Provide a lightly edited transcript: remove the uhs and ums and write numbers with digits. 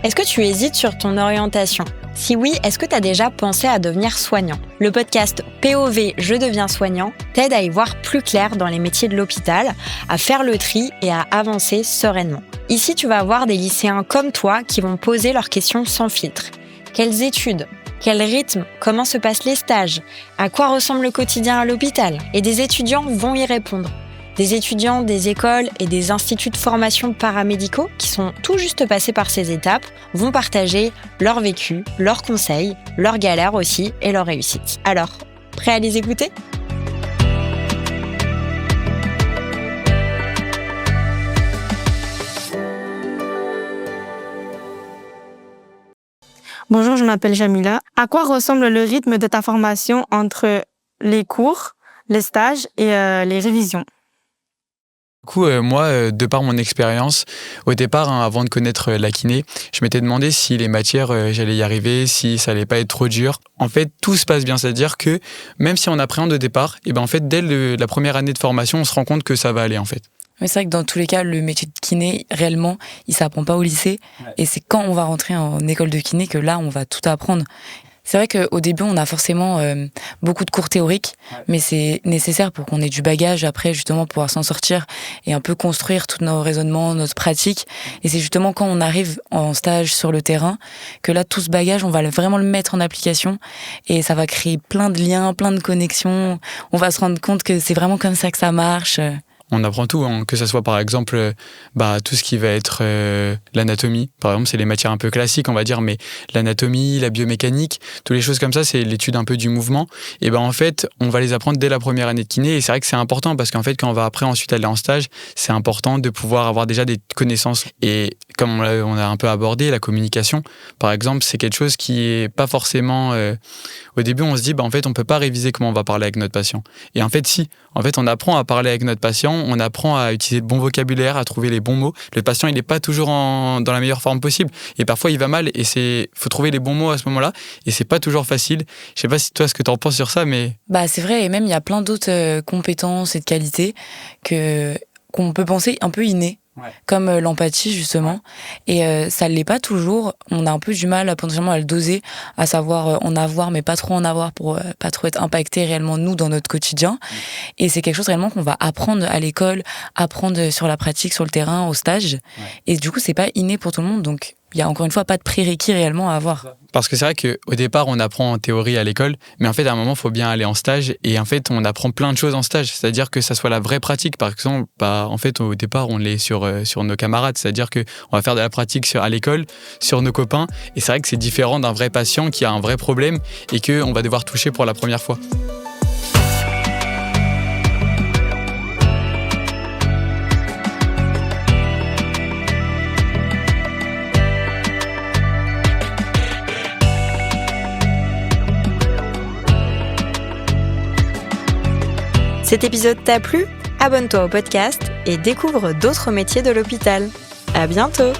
Est-ce que tu hésites sur ton orientation ? Si oui, est-ce que tu as déjà pensé à devenir soignant ? Le podcast POV Je deviens soignant t'aide à y voir plus clair dans les métiers de l'hôpital, à faire le tri et à avancer sereinement. Ici, tu vas avoir des lycéens comme toi qui vont poser leurs questions sans filtre. Quelles études ? Quel rythme ? Comment se passent les stages ? À quoi ressemble le quotidien à l'hôpital ? Et des étudiants vont y répondre. Des étudiants des écoles et des instituts de formation paramédicaux qui sont tout juste passés par ces étapes vont partager leur vécu, leurs conseils, leurs galères aussi et leurs réussites. Alors, prêt à les écouter ? Bonjour, je m'appelle Jamila. À quoi ressemble le rythme de ta formation entre les cours, les stages et les révisions ? Du coup, moi, de par mon expérience, au départ, avant de connaître la kiné, je m'étais demandé si les matières, j'allais y arriver, si ça allait pas être trop dur. En fait, tout se passe bien, c'est-à-dire que même si on appréhende au départ, et ben en fait, dès la première année de formation, on se rend compte que ça va aller en fait. Mais c'est vrai que dans tous les cas, le métier de kiné, réellement, il s'apprend pas au lycée. Ouais. Et c'est quand on va rentrer en école de kiné que là, on va tout apprendre. C'est vrai qu'au début, on a forcément beaucoup de cours théoriques, mais c'est nécessaire pour qu'on ait du bagage après, justement, pour pouvoir s'en sortir et un peu construire tous nos raisonnements, notre pratique. Et c'est justement quand on arrive en stage sur le terrain que là, tout ce bagage, on va vraiment le mettre en application et ça va créer plein de liens, plein de connexions. On va se rendre compte que c'est vraiment comme ça que ça marche. On apprend tout, hein, que ce soit par exemple tout ce qui va être l'anatomie. Par exemple, c'est les matières un peu classiques, on va dire, mais l'anatomie, la biomécanique, toutes les choses comme ça, c'est l'étude un peu du mouvement. Et en fait, on va les apprendre dès la première année de kiné. Et c'est vrai que c'est important parce qu'en fait, quand on va après ensuite aller en stage, c'est important de pouvoir avoir déjà des connaissances. Et comme on a un peu abordé, la communication, par exemple, c'est quelque chose qui est pas forcément... Au début, on se dit, en fait, on peut pas réviser comment on va parler avec notre patient. Et en fait, si. En fait, on apprend à parler avec notre patient, on apprend à utiliser le bon vocabulaire, à trouver les bons mots. Le patient, il n'est pas toujours dans la meilleure forme possible. Et parfois, il va mal et faut trouver les bons mots à ce moment-là. Et c'est pas toujours facile. Je sais pas si toi, ce que tu en penses sur ça, mais... c'est vrai. Et même, il y a plein d'autres compétences et de qualités qu'on peut penser un peu innées. Ouais. Comme l'empathie justement, et ça l'est pas toujours. On a un peu du mal potentiellement à le doser, à savoir en avoir mais pas trop en avoir pour pas trop être impacté réellement nous dans notre quotidien. Et c'est quelque chose réellement qu'on va apprendre à l'école, apprendre sur la pratique, sur le terrain, au stage. Ouais. Et du coup c'est pas inné pour tout le monde, donc il y a encore une fois pas de prérequis réellement à avoir. Parce que c'est vrai qu'au départ, on apprend en théorie à l'école, mais en fait, à un moment, il faut bien aller en stage. Et en fait, on apprend plein de choses en stage. C'est-à-dire que ça soit la vraie pratique. Par exemple, en fait, au départ, on l'est sur nos camarades. C'est-à-dire qu'on va faire de la pratique à l'école, sur nos copains. Et c'est vrai que c'est différent d'un vrai patient qui a un vrai problème et qu'on va devoir toucher pour la première fois. Cet épisode t'a plu ? Abonne-toi au podcast et découvre d'autres métiers de l'hôpital. À bientôt !